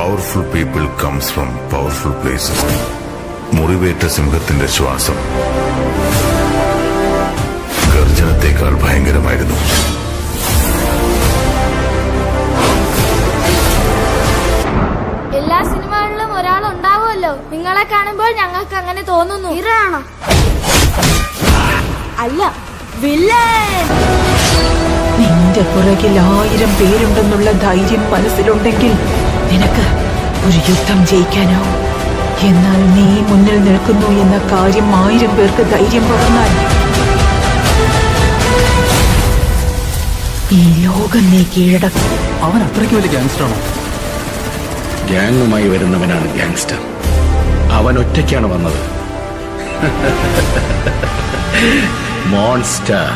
Powerful people comes from powerful places. മുറിവേറ്റ സിംഹത്തിന്റെ ശ്വാസം ഗർജനത്തെക്കാൾ ഭയങ്കരമായിരുന്നു. എല്ലാ സിനിമകളിലും ഒരാളുണ്ടാവുമല്ലോ. നിങ്ങളെ കാണുമ്പോൾ ഞങ്ങൾക്ക് അങ്ങനെ തോന്നുന്നു. ഹീറോയാണോ? അല്ല, വില്ലൻ. നിന്റെ പുറകിൽ 1000 പേരുണ്ടെന്നുള്ള ധൈര്യം മനസ്സിലുണ്ടെങ്കിൽ നിനക്ക് ഒരു യുദ്ധം ജയിക്കാനാവും. എന്നാൽ നീ മുന്നിൽ നിൽക്കുന്നു എന്ന കാര്യം 1000 പേർക്ക് ധൈര്യം പകർന്നാൽ ഈ ലോകം നീ കീഴടക്കും. അവൻ അത്രയ്ക്ക് വലിയ ഗാങ്സ്റ്ററാണോ? ഗ്യാങ്ങുമായി വരുന്നവനാണ് ഗ്യാങ്സ്റ്റർ. അവൻ ഒറ്റയ്ക്കാണ് വന്നത്. മോൺസ്റ്റർ.